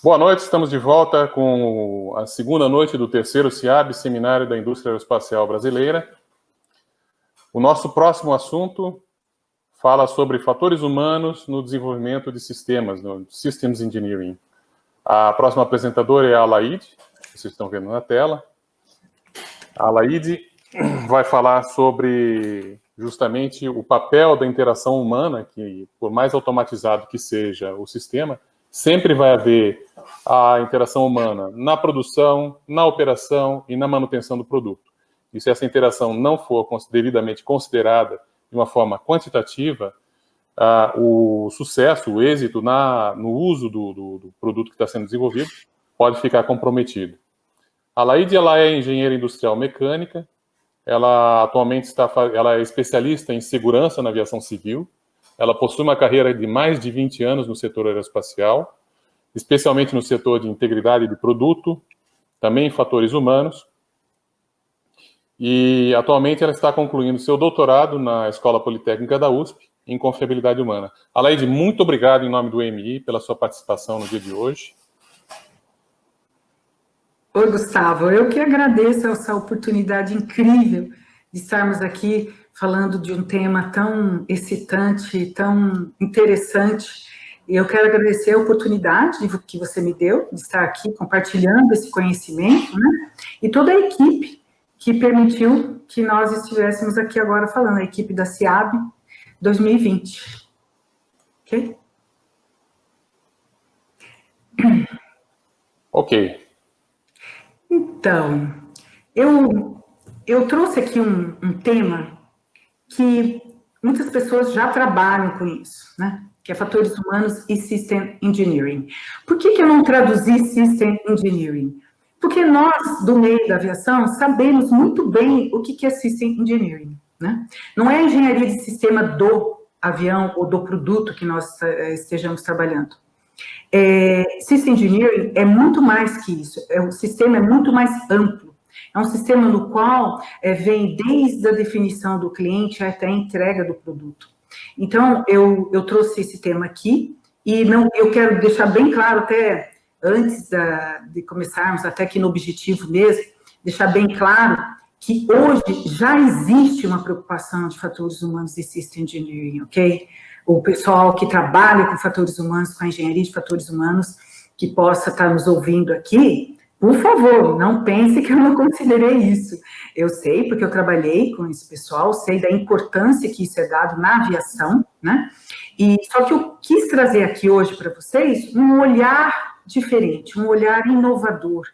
Boa noite, estamos de volta com a segunda noite do terceiro SIAB, Seminário da Indústria Aeroespacial Brasileira. O nosso próximo assunto fala sobre fatores humanos no desenvolvimento de sistemas, no Systems Engineering. A próxima apresentadora é a Alaide, que vocês estão vendo na tela. A Alaide vai falar sobre justamente o papel da interação humana, que por mais automatizado que seja o sistema, sempre vai haver a interação humana na produção, na operação e na manutenção do produto. E se essa interação não for devidamente considerada de uma forma quantitativa, o sucesso, o êxito no uso do produto que está sendo desenvolvido pode ficar comprometido. A Laide, ela é engenheira industrial mecânica, ela atualmente ela é especialista em segurança na aviação civil, ela possui uma carreira de mais de 20 anos no setor aeroespacial, especialmente no setor de integridade de produto, também em fatores humanos, e atualmente ela está concluindo seu doutorado na Escola Politécnica da USP, em confiabilidade humana. Alaide, muito obrigado em nome do EMI pela sua participação no dia de hoje. Oi, Gustavo, eu que agradeço essa oportunidade incrível de estarmos aqui falando de um tema tão excitante, tão interessante. E eu quero agradecer a oportunidade que você me deu de estar aqui compartilhando esse conhecimento, né? E toda a equipe que permitiu que nós estivéssemos aqui agora falando, a equipe da SIAB 2020. Ok? Ok. Então, eu trouxe aqui um tema que muitas pessoas já trabalham com isso, né? Que é fatores humanos e System Engineering. Por que eu não traduzi System Engineering? Porque nós, do meio da aviação, sabemos muito bem o que é System Engineering, né? Não é a engenharia de sistema do avião ou do produto que nós estejamos trabalhando. System Engineering é muito mais que isso, o sistema é muito mais amplo. É um sistema no qual vem desde a definição do cliente até a entrega do produto. Então, eu trouxe esse tema aqui, e eu quero deixar bem claro, até antes de começarmos, até aqui no objetivo mesmo, deixar bem claro que hoje já existe uma preocupação de fatores humanos e System Engineering, ok? O pessoal que trabalha com fatores humanos, com a engenharia de fatores humanos, que possa estar nos ouvindo aqui, por favor, não pense que eu não considerei isso. Eu sei, porque eu trabalhei com esse pessoal, sei da importância que isso é dado na aviação, né? E só que eu quis trazer aqui hoje para vocês um olhar diferente, um olhar inovador,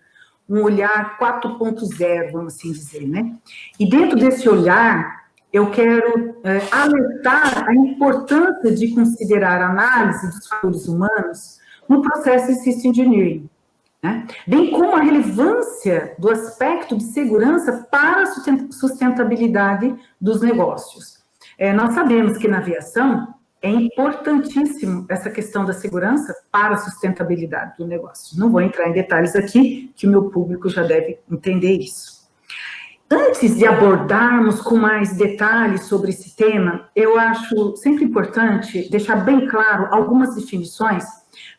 um olhar 4.0, vamos assim dizer, né? E dentro desse olhar, eu quero alertar a importância de considerar a análise dos fatores humanos no processo de System Engineering, né? Bem como a relevância do aspecto de segurança para a sustentabilidade dos negócios. Nós sabemos que na aviação é importantíssimo essa questão da segurança para a sustentabilidade do negócio. Não vou entrar em detalhes aqui, que o meu público já deve entender isso. Antes de abordarmos com mais detalhes sobre esse tema, eu acho sempre importante deixar bem claro algumas definições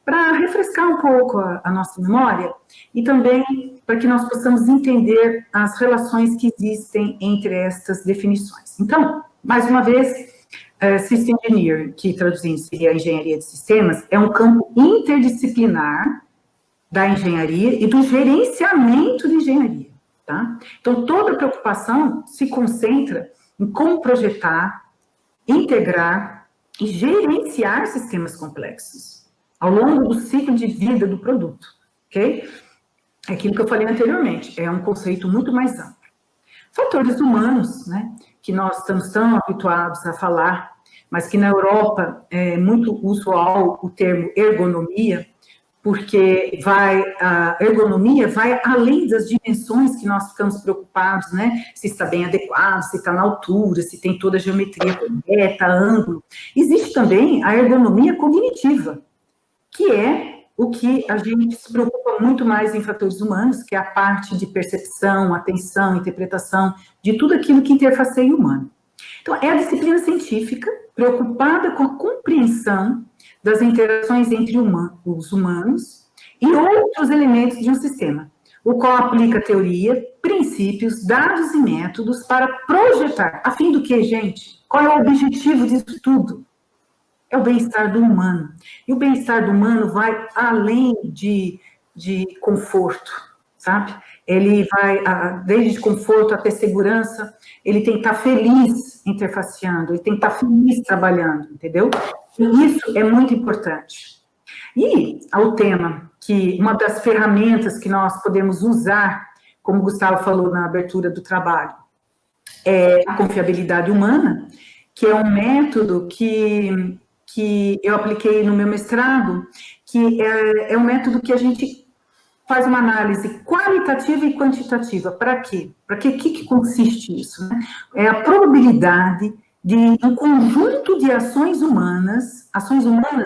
para refrescar um pouco a nossa memória e também para que nós possamos entender as relações que existem entre estas definições. Então, mais uma vez, System Engineering, que traduzindo seria a engenharia de sistemas, é um campo interdisciplinar da engenharia e do gerenciamento de engenharia. Tá? Então, toda a preocupação se concentra em como projetar, integrar e gerenciar sistemas complexos ao longo do ciclo de vida do produto, ok? É aquilo que eu falei anteriormente, é um conceito muito mais amplo. Fatores humanos, né, que nós estamos tão habituados a falar, mas que na Europa é muito usual o termo ergonomia, porque a ergonomia vai além das dimensões que nós ficamos preocupados, né? Se está bem adequado, se está na altura, se tem toda a geometria correta, ângulo. Existe também a ergonomia cognitiva, que é o que a gente se preocupa muito mais em fatores humanos, que é a parte de percepção, atenção, interpretação, de tudo aquilo que interfaceia o humano. Então, é a disciplina científica preocupada com a compreensão das interações entre os humanos e outros elementos de um sistema, o qual aplica teoria, princípios, dados e métodos para projetar. A fim do que, gente? Qual é o objetivo disso tudo? É o bem-estar do humano. E o bem-estar do humano vai além de conforto, sabe? Ele vai desde conforto até segurança, ele tem que estar feliz interfaceando, ele tem que estar feliz trabalhando, entendeu? E isso é muito importante. E ao tema, que uma das ferramentas que nós podemos usar, como o Gustavo falou na abertura do trabalho, é a confiabilidade humana, que é um método que eu apliquei no meu mestrado, que é um método que a gente faz uma análise qualitativa e quantitativa. Para quê? Para que consiste isso? Né? É a probabilidade de um conjunto de ações humanas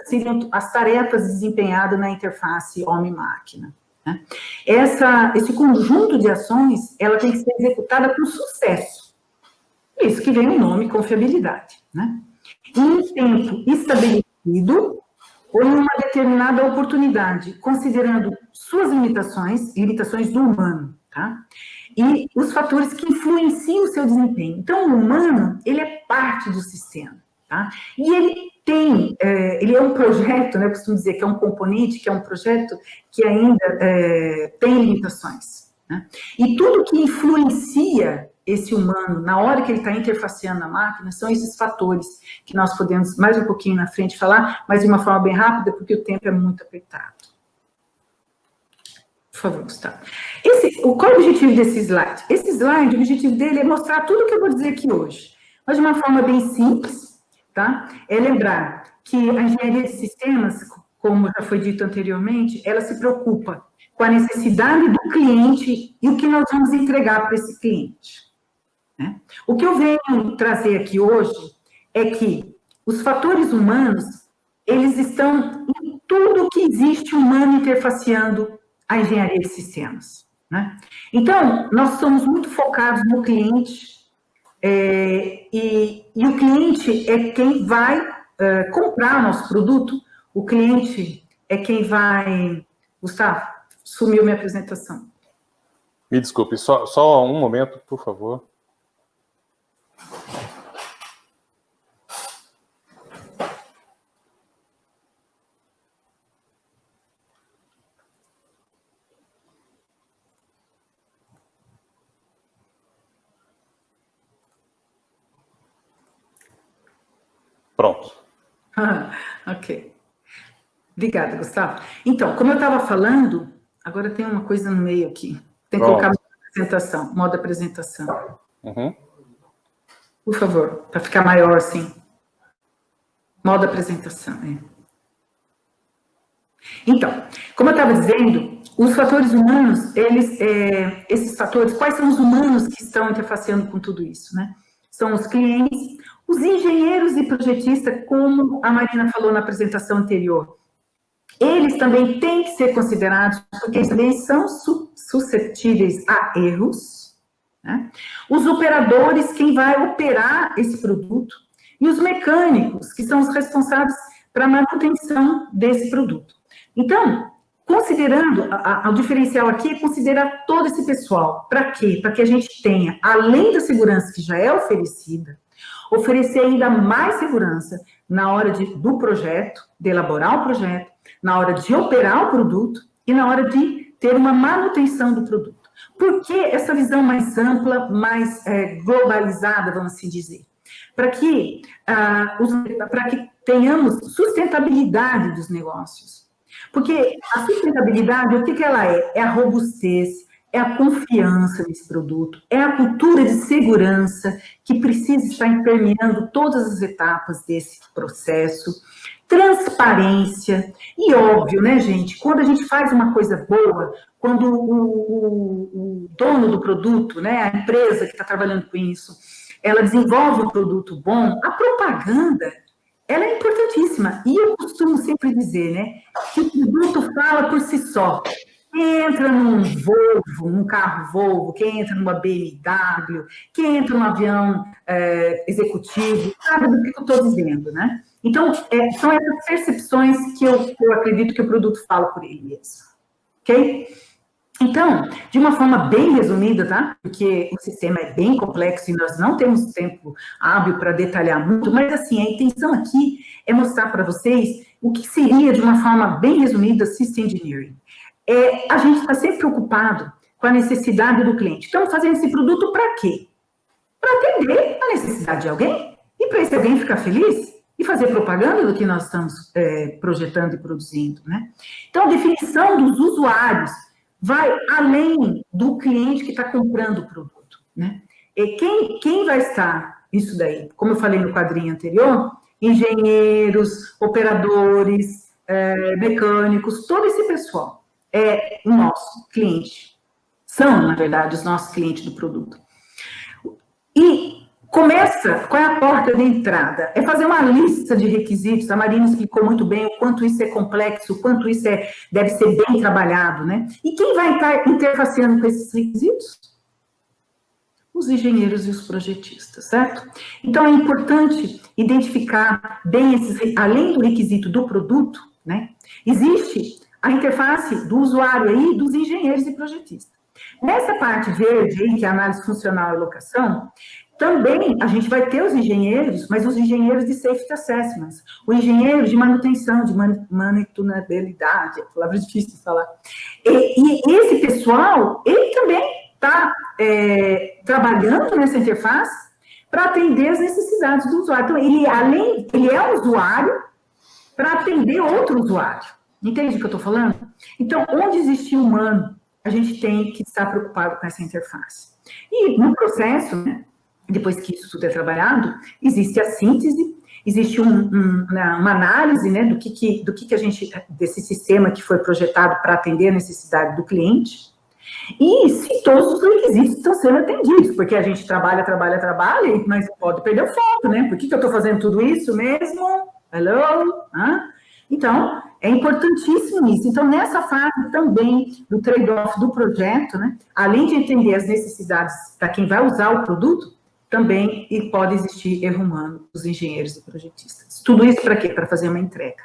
seriam as tarefas desempenhadas na interface homem-máquina. Né? Esse conjunto de ações, ela tem que ser executada com sucesso. Isso que vem o nome confiabilidade. Né? Em um tempo estabelecido ou em uma determinada oportunidade, considerando suas limitações do humano, tá? E os fatores que influenciam o seu desempenho. Então, o humano, ele é parte do sistema, tá? E ele é um projeto, né, eu costumo dizer que é um componente, que é um projeto que ainda tem limitações, né? E tudo que influencia esse humano, na hora que ele está interfaceando na máquina, são esses fatores que nós podemos, mais um pouquinho na frente, falar, mas de uma forma bem rápida, porque o tempo é muito apertado. Por favor, Gustavo. Qual é o objetivo desse slide? Esse slide, o objetivo dele é mostrar tudo o que eu vou dizer aqui hoje, mas de uma forma bem simples, tá? É lembrar que a engenharia de sistemas, como já foi dito anteriormente, ela se preocupa com a necessidade do cliente e o que nós vamos entregar para esse cliente. Né? O que eu venho trazer aqui hoje é que os fatores humanos, eles estão em tudo que existe humano interfaceando a engenharia de sistemas. Né? Então, nós somos muito focados no cliente, e o cliente é quem vai comprar o nosso produto, o cliente é quem vai... Gustavo, sumiu minha apresentação. Me desculpe, só um momento, por favor. Pronto. Ok. Obrigada, Gustavo. Então, como eu estava falando, agora tem uma coisa no meio aqui. Tem que colocar modo apresentação. Uhum. Por favor, para ficar maior assim. Modo apresentação. Então, como eu estava dizendo, os fatores humanos, esses fatores, quais são os humanos que estão interfaceando com tudo isso, né? São os clientes, os engenheiros e projetistas, como a Marina falou na apresentação anterior. Eles também têm que ser considerados, porque eles também são suscetíveis a erros, né? Os operadores, quem vai operar esse produto, e os mecânicos, que são os responsáveis para a manutenção desse produto. Então, considerando, o diferencial aqui é considerar todo esse pessoal. Para quê? Para que a gente tenha, além da segurança que já é oferecida, oferecer ainda mais segurança na hora do projeto, de elaborar o projeto, na hora de operar o produto e na hora de ter uma manutenção do produto. Por que essa visão mais ampla, mais globalizada, vamos assim dizer? Para que tenhamos sustentabilidade dos negócios. Porque a sustentabilidade, o que ela é? É a robustez, é a confiança nesse produto, é a cultura de segurança que precisa estar permeando todas as etapas desse processo, transparência, e óbvio, né, gente, quando a gente faz uma coisa boa, quando o dono do produto, né, a empresa que está trabalhando com isso, ela desenvolve um produto bom, a propaganda, ela é importantíssima. E eu costumo sempre dizer, né, que o produto fala por si só. Quem entra num Volvo, num carro Volvo, quem entra numa BMW, quem entra num avião executivo, sabe do que eu estou dizendo, né? Então, são essas percepções que eu acredito que o produto fala por ele mesmo. ok? Então, de uma forma bem resumida, tá? Porque o sistema é bem complexo e nós não temos tempo hábil para detalhar muito, mas assim, a intenção aqui é mostrar para vocês o que seria, de uma forma bem resumida, System Engineering. A gente está sempre preocupado com a necessidade do cliente. Estamos fazendo esse produto para quê? Para atender a necessidade de alguém e para esse alguém ficar feliz e fazer propaganda do que nós estamos projetando e produzindo, né? Então, a definição dos usuários vai além do cliente que está comprando o produto, né? E quem vai estar isso daí? Como eu falei no quadrinho anterior, engenheiros, operadores, mecânicos, todo esse pessoal é o nosso cliente. São, na verdade, os nossos clientes do produto. E começa, qual é a porta de entrada? É fazer uma lista de requisitos. A Marina explicou muito bem o quanto isso é complexo, o quanto isso deve ser bem trabalhado, né? E quem vai estar interfaceando com esses requisitos? Os engenheiros e os projetistas, certo? Então, é importante identificar bem além do requisito do produto, né? Existe a interface do usuário aí, dos engenheiros e projetistas. Nessa parte verde aí, que é a análise funcional e locação, também a gente vai ter os engenheiros, mas os engenheiros de safety assessments, o engenheiro de manutenção, de manutenabilidade, palavra difícil de falar. E esse pessoal, ele também está trabalhando nessa interface para atender as necessidades do usuário. Então, ele é um usuário para atender outro usuário. Entende o que eu estou falando? Então, onde existe humano, a gente tem que estar preocupado com essa interface. E no processo, né, depois que isso tudo é trabalhado, existe a síntese, existe uma análise, né, do que a gente, desse sistema que foi projetado para atender a necessidade do cliente, e se todos os requisitos estão sendo atendidos, porque a gente trabalha, mas pode perder o foco, né? Por que eu estou fazendo tudo isso mesmo? Hello? Então, é importantíssimo isso. Então, nessa fase também do trade-off do projeto, né, além de entender as necessidades para quem vai usar o produto, também pode existir erro humano dos engenheiros e projetistas. Tudo isso para quê? Para fazer uma entrega.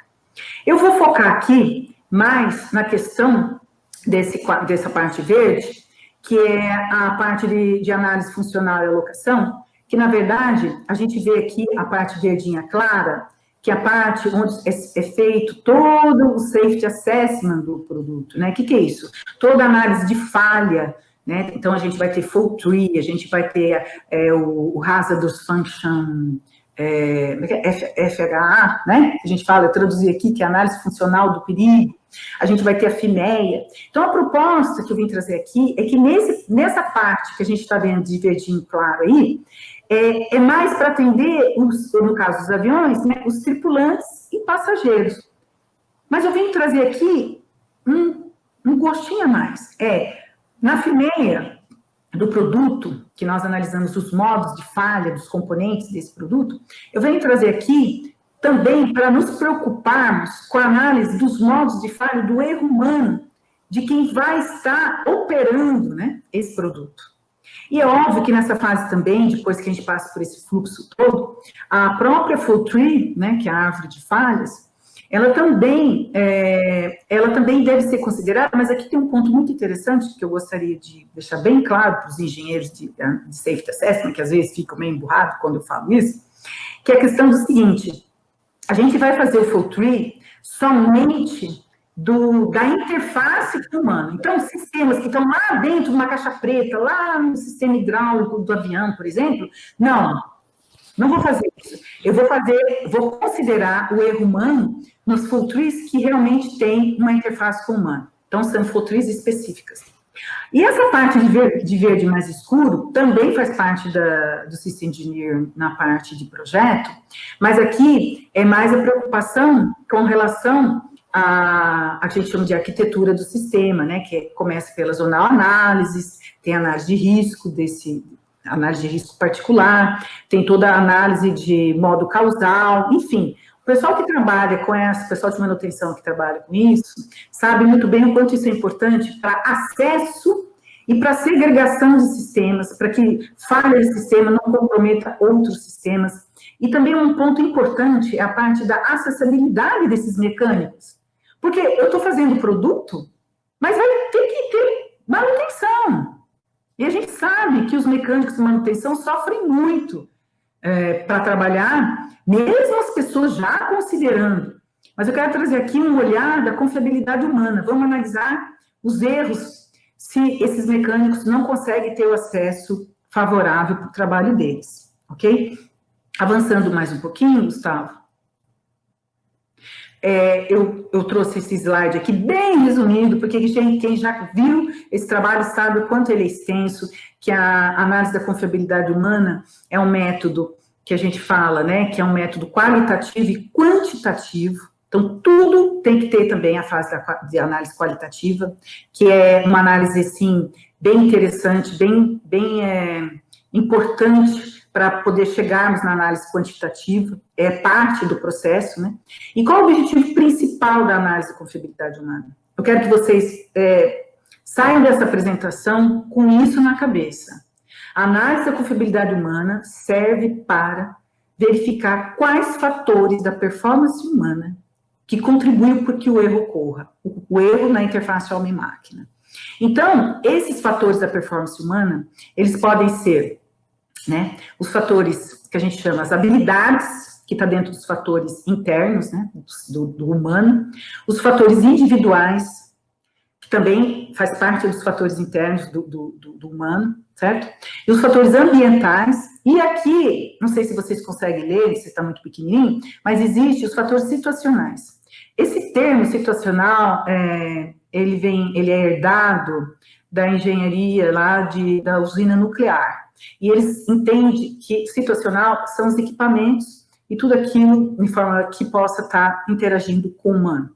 Eu vou focar aqui mais na questão dessa parte verde, que é a parte de análise funcional e alocação, que, na verdade, a gente vê aqui a parte verdinha clara, que é a parte onde é feito todo o safety assessment do produto, né? O que é isso? Toda a análise de falha, né? Então, a gente vai ter fault tree, a gente vai ter o hazardous function, FHA, né? A gente fala, eu traduzi aqui, que é a análise funcional do perigo. A gente vai ter a FIMEA. Então, a proposta que eu vim trazer aqui é que nessa parte que a gente está vendo de verdinho claro aí, é mais para atender, no caso dos aviões, né, os tripulantes e passageiros. Mas eu vim trazer aqui um gostinho a mais. Na FIMEA do produto, que nós analisamos os modos de falha dos componentes desse produto, eu venho trazer aqui também para nos preocuparmos com a análise dos modos de falha do erro humano de quem vai estar operando, né, esse produto. E é óbvio que nessa fase também, depois que a gente passa por esse fluxo todo, a própria fault tree, né, que é a árvore de falhas, ela também deve ser considerada, mas aqui tem um ponto muito interessante que eu gostaria de deixar bem claro para os engenheiros de safety assessment, que às vezes ficam meio emburrados quando eu falo isso, que é a questão do seguinte: a gente vai fazer o fault tree somente da interface com o humano. Então, sistemas que estão lá dentro de uma caixa preta, lá no sistema hidráulico do avião, por exemplo, não vou fazer isso. Eu vou considerar o erro humano nos fault trees que realmente tem uma interface com o humano. Então, são fault trees específicas. E essa parte de verde mais escuro também faz parte do System Engineering na parte de projeto, mas aqui é mais a preocupação com relação a gente chama de arquitetura do sistema, né, que começa pela zonal análises, tem análise de risco análise de risco particular, tem toda a análise de modo causal, enfim. O pessoal que trabalha com o pessoal de manutenção que trabalha com isso, sabe muito bem o quanto isso é importante para acesso e para segregação de sistemas, para que falha de sistema não comprometa outros sistemas. E também um ponto importante é a parte da acessibilidade desses mecânicos. Porque eu estou fazendo produto, mas vai ter que ter manutenção. E a gente sabe que os mecânicos de manutenção sofrem muito para trabalhar, mesmo as pessoas já considerando. Mas eu quero trazer aqui um olhar da confiabilidade humana. Vamos analisar os erros se esses mecânicos não conseguem ter o acesso favorável para o trabalho deles, ok? Avançando mais um pouquinho, Gustavo. Eu trouxe esse slide aqui bem resumido, porque quem já viu esse trabalho sabe o quanto ele é extenso, que a análise da confiabilidade humana é um método que a gente fala, né, que é um método qualitativo e quantitativo. Então, tudo tem que ter também a fase de análise qualitativa, que é uma análise, assim, bem interessante, bem importante para poder chegarmos na análise quantitativa, é parte do processo, né? E qual é o objetivo principal da análise da confiabilidade humana? Eu quero que vocês saiam dessa apresentação com isso na cabeça. A análise da confiabilidade humana serve para verificar quais fatores da performance humana que contribuem para que o erro ocorra, o erro na interface homem-máquina. Então, esses fatores da performance humana, eles podem ser, né, os fatores que a gente chama as habilidades, que está dentro dos fatores internos, né, do humano, os fatores individuais, que também faz parte dos fatores internos do humano, certo? E os fatores ambientais, e aqui, não sei se vocês conseguem ler, se está muito pequenininho, mas existe os fatores situacionais. Esse termo situacional, ele é herdado da engenharia lá da usina nuclear, e eles entendem que situacional são os equipamentos e tudo aquilo de forma que possa estar interagindo com o humano,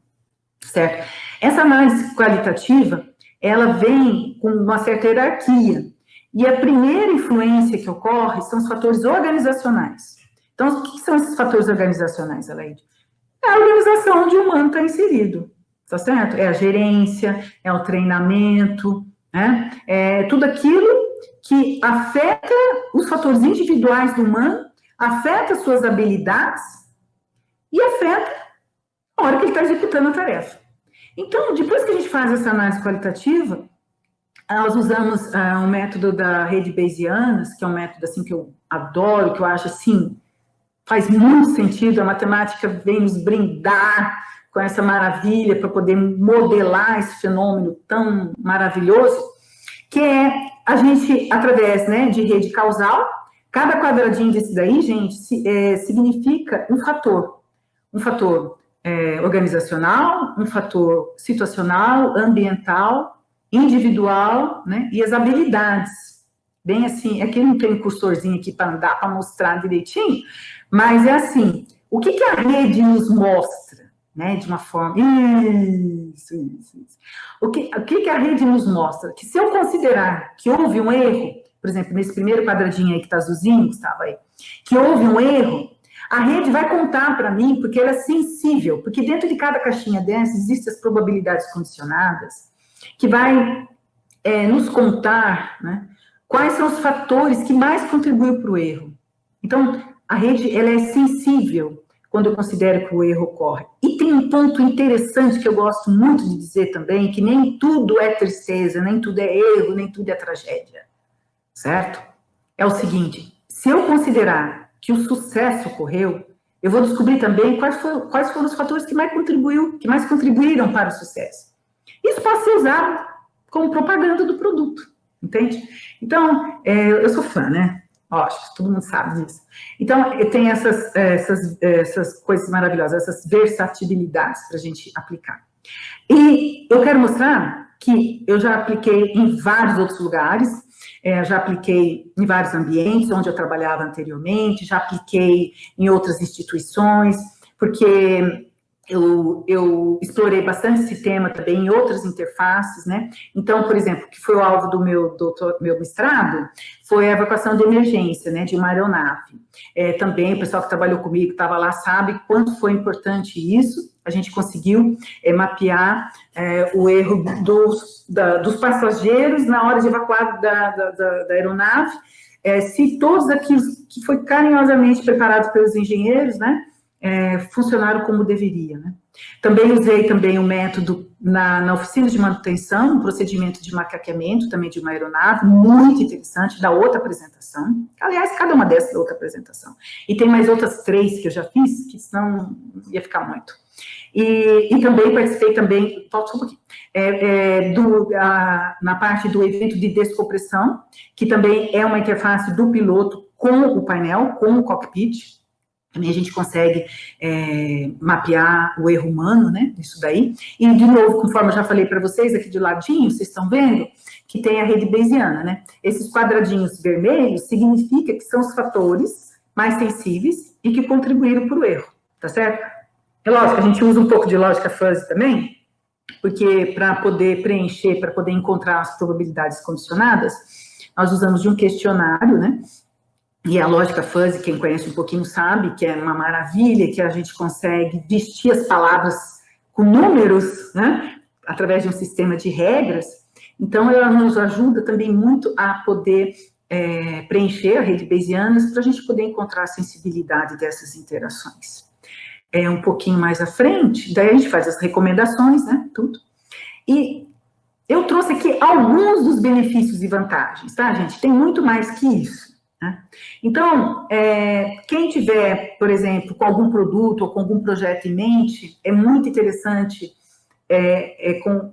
certo? Essa análise qualitativa, ela vem com uma certa hierarquia, e a primeira influência que ocorre são os fatores organizacionais. Então, o que são esses fatores organizacionais, Aleide? É a organização onde o humano está inserido, tá certo? É a gerência, é o treinamento, né? É tudo aquilo que afeta os fatores individuais do humano, afeta suas habilidades e afeta a hora que ele está executando a tarefa. Então, depois que a gente faz essa análise qualitativa, nós usamos um método da rede Bayesianas, que é um método assim que eu adoro, que eu acho assim, faz muito sentido, a matemática vem nos brindar com essa maravilha para poder modelar esse fenômeno tão maravilhoso, que é a gente, através, né, de rede causal, cada quadradinho desse daí, gente, significa um fator organizacional, um fator situacional, ambiental, individual, né, e as habilidades. Bem assim, aqui não tem um cursorzinho aqui para andar, para mostrar direitinho, mas é assim, o que a rede nos mostra, né, de uma forma... Isso. O que a rede nos mostra? Que se eu considerar que houve um erro, por exemplo, nesse primeiro quadradinho aí que está azulzinho, que estava aí, que houve um erro, a rede vai contar para mim, porque ela é sensível, porque dentro de cada caixinha dessa existem as probabilidades condicionadas, que vai nos contar, né, quais são os fatores que mais contribuem para o erro. Então, a rede, ela é sensível quando eu considero que o erro ocorre. E tem um ponto interessante que eu gosto muito de dizer também, que nem tudo é tristeza, nem tudo é erro, nem tudo é tragédia, certo? É o seguinte, se eu considerar que o sucesso ocorreu, eu vou descobrir também quais foram os fatores que mais contribuíram para o sucesso. Isso pode ser usado como propaganda do produto, entende? Então, eu sou fã, né? Acho que todo mundo sabe disso. Então, tem essas coisas maravilhosas, essas versatilidades para a gente aplicar. E eu quero mostrar que eu já apliquei em vários outros lugares, já apliquei em vários ambientes onde eu trabalhava anteriormente, já apliquei em outras instituições, porque eu explorei bastante esse tema também em outras interfaces, né? Então, por exemplo, que foi o alvo do meu mestrado, foi a evacuação de emergência, né, de uma aeronave. Também o pessoal que trabalhou comigo, que estava lá, sabe quanto foi importante isso. A gente conseguiu mapear o erro dos passageiros na hora de evacuar da aeronave, se todos aqueles que foi carinhosamente preparados pelos engenheiros, né, funcionaram como deveria, né? Também usei o método na oficina de manutenção, um procedimento de macaqueamento também de uma aeronave, muito interessante, da outra apresentação. Aliás, cada uma dessas da outra apresentação. E tem mais outras 3 que eu já fiz, que senão ia ficar muito. E também participei também, falta um pouquinho, na parte do evento de descompressão, que também é uma interface do piloto com o painel, com o cockpit. Também a gente consegue mapear o erro humano, né, isso daí. E, de novo, conforme eu já falei para vocês, aqui de ladinho, vocês estão vendo que tem a rede Bayesiana, né? Esses quadradinhos vermelhos significa que são os fatores mais sensíveis e que contribuíram para o erro, tá certo? É lógico, a gente usa um pouco de lógica fuzzy também, porque para poder preencher, para poder encontrar as probabilidades condicionadas, nós usamos de um questionário, né? E a lógica fuzzy, quem conhece um pouquinho sabe, que é uma maravilha, que a gente consegue vestir as palavras com números, né? Através de um sistema de regras. Então, ela nos ajuda também muito a poder preencher a rede Bayesiana para a gente poder encontrar a sensibilidade dessas interações. Um pouquinho mais à frente, daí a gente faz as recomendações, né, tudo. E eu trouxe aqui alguns dos benefícios e vantagens, tá, gente? Tem muito mais que isso, né? Então, quem tiver, por exemplo, com algum produto ou com algum projeto em mente, é muito interessante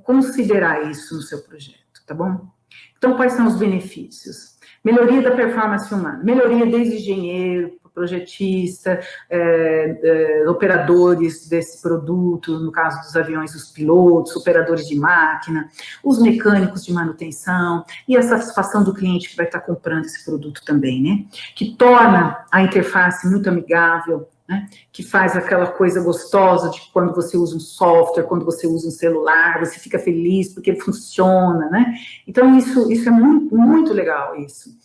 considerar isso no seu projeto, tá bom? Então, quais são os benefícios? Melhoria da performance humana, melhoria desde engenheiro, projetista, operadores desse produto, no caso dos aviões, os pilotos, operadores de máquina, os mecânicos de manutenção, e a satisfação do cliente que vai estar comprando esse produto também, né? Que torna a interface muito amigável, né? Que faz aquela coisa gostosa de quando você usa um software, quando você usa um celular, você fica feliz porque ele funciona, né? Então, isso é muito, muito legal, isso.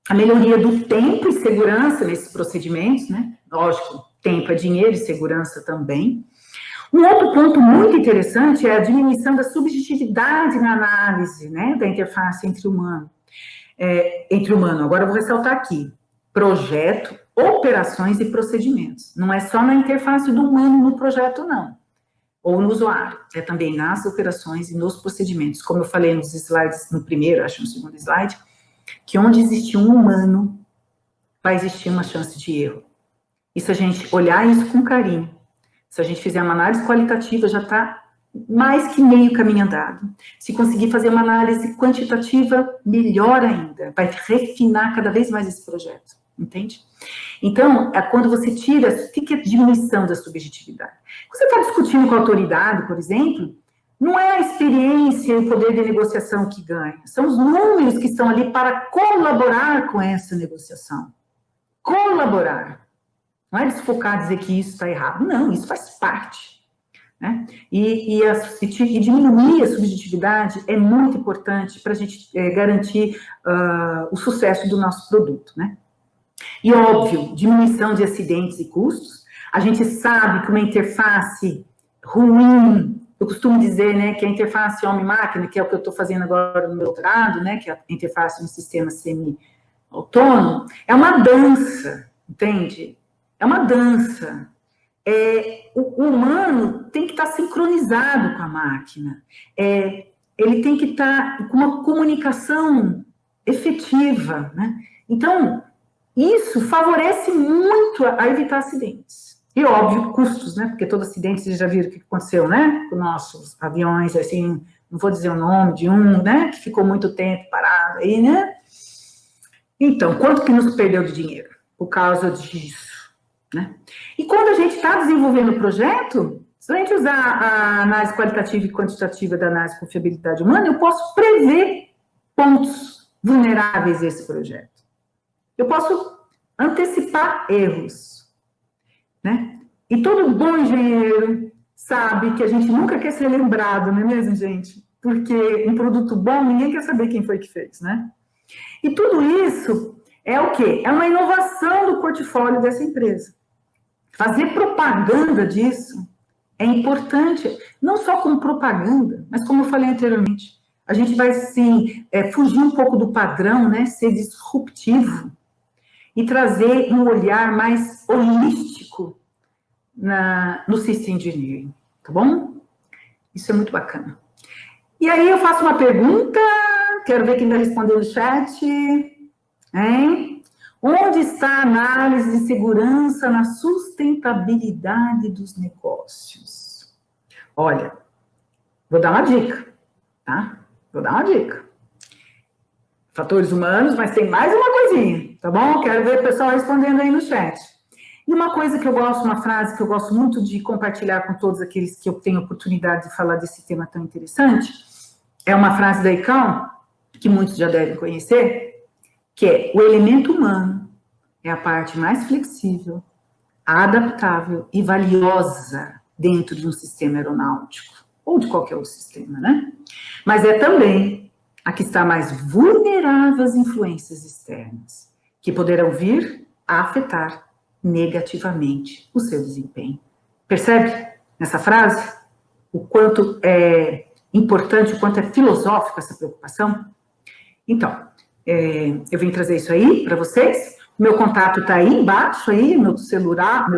A melhoria do tempo e segurança nesses procedimentos, né? Lógico, tempo é dinheiro e segurança também. Um outro ponto muito interessante é a diminuição da subjetividade na análise, né, da interface entre humano. Agora eu vou ressaltar aqui, projeto, operações e procedimentos. Não é só na interface do humano no projeto, não. Ou no usuário, é também nas operações e nos procedimentos. Como eu falei nos slides, no primeiro, acho no segundo slide, que onde existe um humano, vai existir uma chance de erro. E se a gente olhar isso com carinho, se a gente fizer uma análise qualitativa, já está mais que meio caminho andado. Se conseguir fazer uma análise quantitativa, melhor ainda. Vai refinar cada vez mais esse projeto, entende? Então, quando você tira, o que é a diminuição da subjetividade? Quando você está discutindo com a autoridade, por exemplo, não é a experiência e o poder de negociação que ganha, são os números que estão ali para colaborar com essa negociação. Colaborar. Não é desfocar, dizer que isso está errado. Não, isso faz parte. Né? E diminuir a subjetividade é muito importante para a gente garantir o sucesso do nosso produto. Né? E, óbvio, diminuição de acidentes e custos. A gente sabe que uma interface ruim, eu costumo dizer, né, que a interface homem-máquina, que é o que eu estou fazendo agora no meu doutorado, né, que é a interface no sistema semi-autônomo, é uma dança, entende? É uma dança. O humano tem que estar sincronizado com a máquina. Ele tem que estar com uma comunicação efetiva, né? Então, isso favorece muito a evitar acidentes. E, óbvio, custos, né? Porque todo acidente, vocês já viram o que aconteceu, né? Com nossos aviões, assim, não vou dizer o nome de um, né? Que ficou muito tempo parado aí, né? Então, quanto que nos perdeu de dinheiro por causa disso, né? E quando a gente está desenvolvendo o projeto, se a gente usar a análise qualitativa e quantitativa da análise de confiabilidade humana, eu posso prever pontos vulneráveis desse projeto. Eu posso antecipar erros, né? E todo bom engenheiro sabe que a gente nunca quer ser lembrado, não é mesmo, gente? Porque um produto bom, ninguém quer saber quem foi que fez, né? E tudo isso é o quê? É uma inovação do portfólio dessa empresa. Fazer propaganda disso é importante, não só como propaganda, mas como eu falei anteriormente, a gente vai, sim, fugir um pouco do padrão, né? Ser disruptivo e trazer um olhar mais holístico no System Engineering, tá bom? Isso é muito bacana. E aí eu faço uma pergunta, quero ver quem vai responder no chat. Hein? Onde está a análise de segurança na sustentabilidade dos negócios? Olha, vou dar uma dica, tá? Vou dar uma dica. Fatores humanos, mas tem mais uma coisinha, tá bom? Quero ver o pessoal respondendo aí no chat. E uma coisa que eu gosto, uma frase que eu gosto muito de compartilhar com todos aqueles que eu tenho oportunidade de falar desse tema tão interessante, é uma frase da ICAO, que muitos já devem conhecer, que é: o elemento humano é a parte mais flexível, adaptável e valiosa dentro de um sistema aeronáutico, ou de qualquer outro sistema, né? Mas é também a que está mais vulnerável às influências externas, que poderão vir a afetar negativamente o seu desempenho. Percebe nessa frase o quanto é importante, o quanto é filosófico essa preocupação? Então, eu vim trazer isso aí para vocês. Meu contato está aí embaixo, aí, meu celular,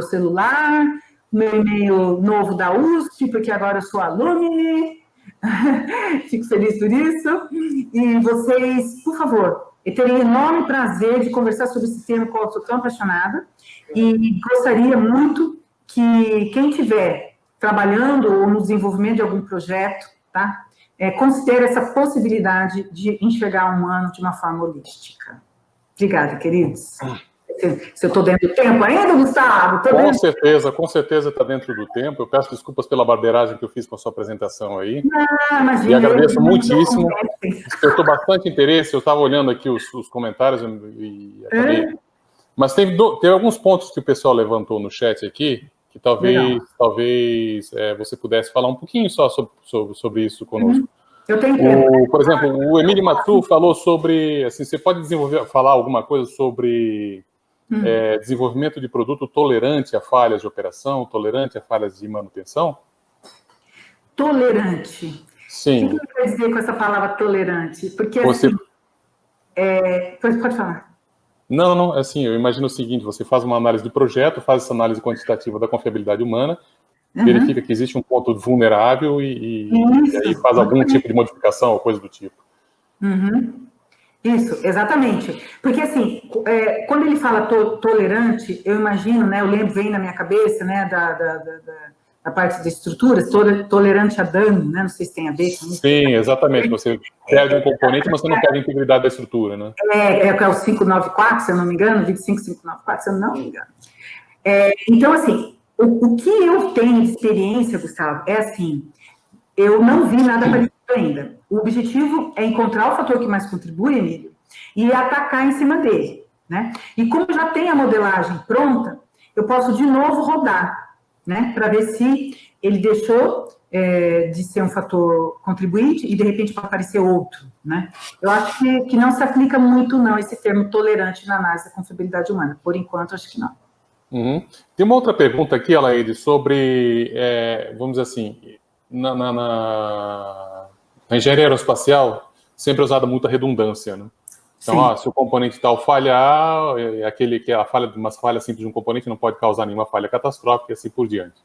meu e-mail novo da USP, porque agora eu sou alumni. Fico feliz por isso. E vocês, por favor, eu teria enorme prazer de conversar sobre esse tema, qual eu sou tão apaixonada, e gostaria muito que quem estiver trabalhando ou no desenvolvimento de algum projeto, tá? Considere essa possibilidade de enxergar o humano de uma forma holística. Obrigada, queridos. Se eu estou dentro do tempo ainda, Gustavo? Com certeza está dentro do tempo. Eu peço desculpas pela barbeiragem que eu fiz com a sua apresentação aí. Não, imagina, e agradeço muitíssimo. Despertou bastante interesse. Eu estava olhando aqui os comentários e acabei... Mas tem alguns pontos que o pessoal levantou no chat aqui, que talvez você pudesse falar um pouquinho só sobre isso conosco. Eu tenho tempo. Por exemplo, o Emílio Matu falou sobre... Assim, você pode falar alguma coisa sobre desenvolvimento de produto tolerante a falhas de operação, tolerante a falhas de manutenção? Tolerante. Sim. O que você quer dizer com essa palavra tolerante? Porque, assim... Pode falar. Não, assim, eu imagino o seguinte: você faz uma análise do projeto, faz essa análise quantitativa da confiabilidade humana, verifica que existe um ponto vulnerável e aí faz algum tipo de modificação ou coisa do tipo. Isso, exatamente. Porque, assim, quando ele fala tolerante, eu imagino, né, eu lembro, vem na minha cabeça, né, da parte de estruturas, tolerante a dano, né, não sei se tem a ver com isso. Sim, exatamente. Você perde um componente, mas você não perde a integridade da estrutura, né? É o 594, se eu não me engano, 25594, se eu não me engano. Então, assim, o que eu tenho de experiência, Gustavo, é assim, eu não vi nada parecido ainda. O objetivo é encontrar o fator que mais contribui, Emílio, e atacar em cima dele, né? E como já tem a modelagem pronta, eu posso de novo rodar, né? Para ver se ele deixou de ser um fator contribuinte e, de repente, pode aparecer outro, né? Eu acho que não se aplica muito, não, esse termo tolerante na análise da confiabilidade humana. Por enquanto, acho que não. Tem uma outra pergunta aqui, Alaide, sobre, vamos dizer assim, na engenharia aeroespacial, sempre é usada muita redundância, né? Então, se o componente tal falhar, uma falha simples de um componente não pode causar nenhuma falha catastrófica e assim por diante.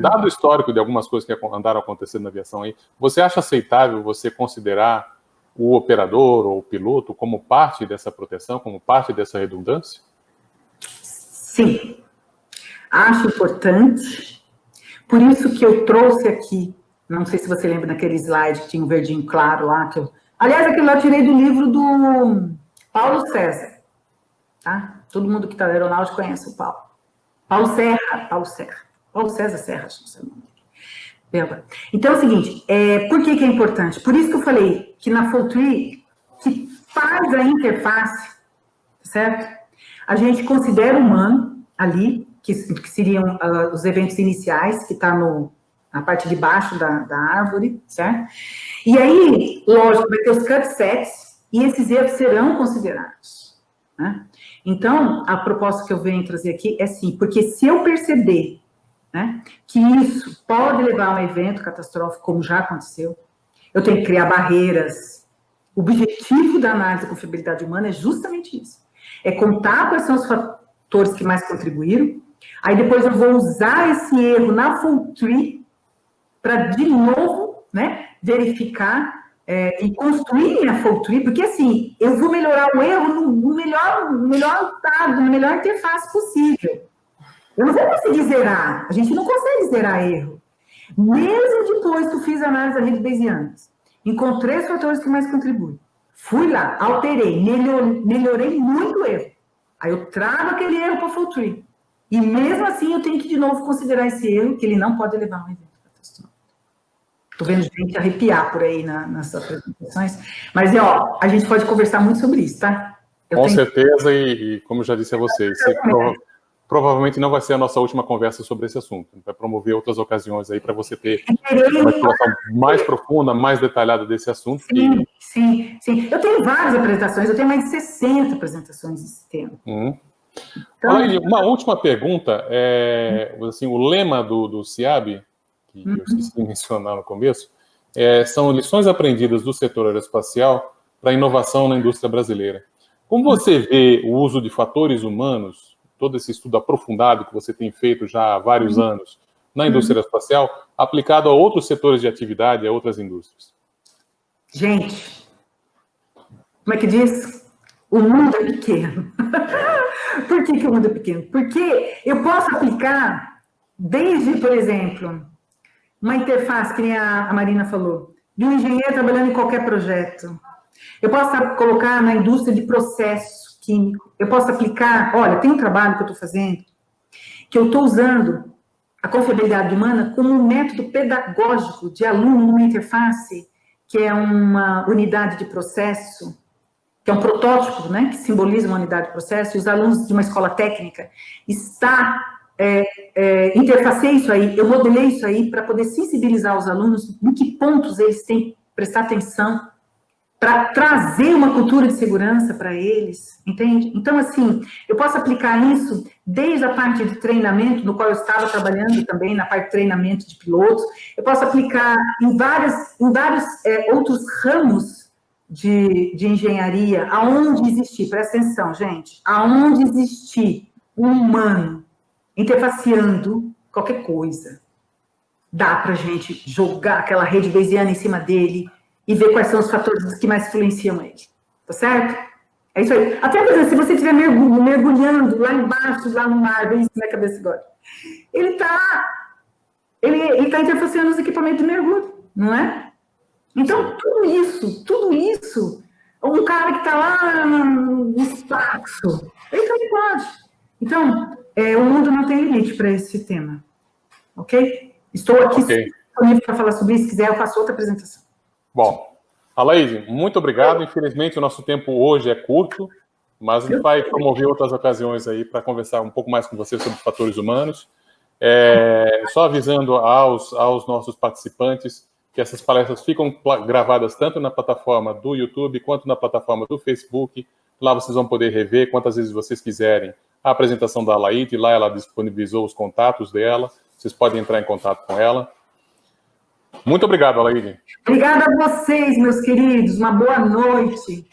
Dado o histórico de algumas coisas que andaram acontecendo na aviação aí, você acha aceitável você considerar o operador ou o piloto como parte dessa proteção, como parte dessa redundância? Sim. Acho importante. Por isso que eu trouxe aqui, não sei se você lembra daquele slide que tinha um verdinho claro lá, aliás, aquilo lá eu tirei do livro do Paulo César, tá? Todo mundo que está na aeronáutica conhece o Paulo. Paulo César Serra, acho que é o seu nome. Então é o seguinte, por que é importante? Por isso que eu falei que na Full3, que faz a interface, certo? A gente considera humano ali, que seriam os eventos iniciais, que está na parte de baixo da árvore, certo? E aí, lógico, vai ter os cut sets, e esses erros serão considerados, né? Então, a proposta que eu venho trazer aqui é sim, porque se eu perceber, né, que isso pode levar a um evento catastrófico, como já aconteceu, eu tenho que criar barreiras. O objetivo da análise da confiabilidade humana é justamente isso. É contar quais são os fatores que mais contribuíram, aí depois eu vou usar esse erro na Full3 para, de novo, né, verificar e construir minha fault tree, porque, assim, eu vou melhorar o erro no melhor estado, na melhor interface possível. Eu não vou conseguir zerar. A gente não consegue zerar erro. Mesmo depois que eu fiz a análise da rede Bayesianas, encontrei os fatores que mais contribuem. Fui lá, alterei, melhorei muito o erro. Aí eu trago aquele erro para o fault tree. E mesmo assim eu tenho que de novo considerar esse erro, que ele não pode levar a um evento catastrófico. Estou vendo gente arrepiar por aí nas apresentações. Mas, ó, a gente pode conversar muito sobre isso, tá? Com certeza, e como eu já disse a vocês, provavelmente não vai ser a nossa última conversa sobre esse assunto. A gente vai promover outras ocasiões aí para você ter uma exploração mais profunda, mais detalhada desse assunto. Sim. Eu tenho várias apresentações, eu tenho mais de 60 apresentações desse tema. Então, olha, uma última pergunta, assim, o lema do CIAB, que eu esqueci de mencionar no começo, são lições aprendidas do setor aeroespacial para a inovação na indústria brasileira. Como você vê o uso de fatores humanos, todo esse estudo aprofundado que você tem feito já há vários anos na indústria aeroespacial, aplicado a outros setores de atividade, a outras indústrias? Gente, como é que diz? O mundo é pequeno. Por que o mundo é pequeno? Porque eu posso aplicar desde, por exemplo, uma interface, que nem a Marina falou, de um engenheiro trabalhando em qualquer projeto. Eu posso colocar na indústria de processo químico. Eu posso aplicar, olha, tem um trabalho que eu estou fazendo, que eu estou usando a confiabilidade humana como um método pedagógico de aluno numa interface, que é uma unidade de processo, que é um protótipo, né, que simboliza uma unidade de processo, e os alunos de uma escola técnica interfacei isso aí, eu modelei isso aí para poder sensibilizar os alunos em que pontos eles têm que prestar atenção para trazer uma cultura de segurança para eles, entende? Então, assim, eu posso aplicar isso desde a parte de treinamento, no qual eu estava trabalhando também, na parte de treinamento de pilotos, eu posso aplicar em vários outros ramos de engenharia, aonde existir, presta atenção, gente, aonde existir um humano interfaceando qualquer coisa, dá para a gente jogar aquela rede bayesiana em cima dele e ver quais são os fatores que mais influenciam ele, tá certo? É isso aí. Até, por exemplo, se você estiver mergulhando lá embaixo, lá no mar, bem isso na cabeça agora, ele tá interfaceando os equipamentos de mergulho, não é? Então, tudo isso, um cara que está lá no espaço, ele também pode. Então, o mundo não tem limite para esse tema, ok? Estou aqui disponível para falar sobre isso, se quiser eu faço outra apresentação. Bom, Alaide, muito obrigado. Infelizmente o nosso tempo hoje é curto, mas a gente vai promover outras ocasiões aí para conversar um pouco mais com você sobre fatores humanos. Só avisando aos nossos participantes que essas palestras ficam gravadas tanto na plataforma do YouTube quanto na plataforma do Facebook. Lá vocês vão poder rever quantas vezes vocês quiserem a apresentação da Alaide. Lá ela disponibilizou os contatos dela. Vocês podem entrar em contato com ela. Muito obrigado, Alaide. Obrigada a vocês, meus queridos. Uma boa noite.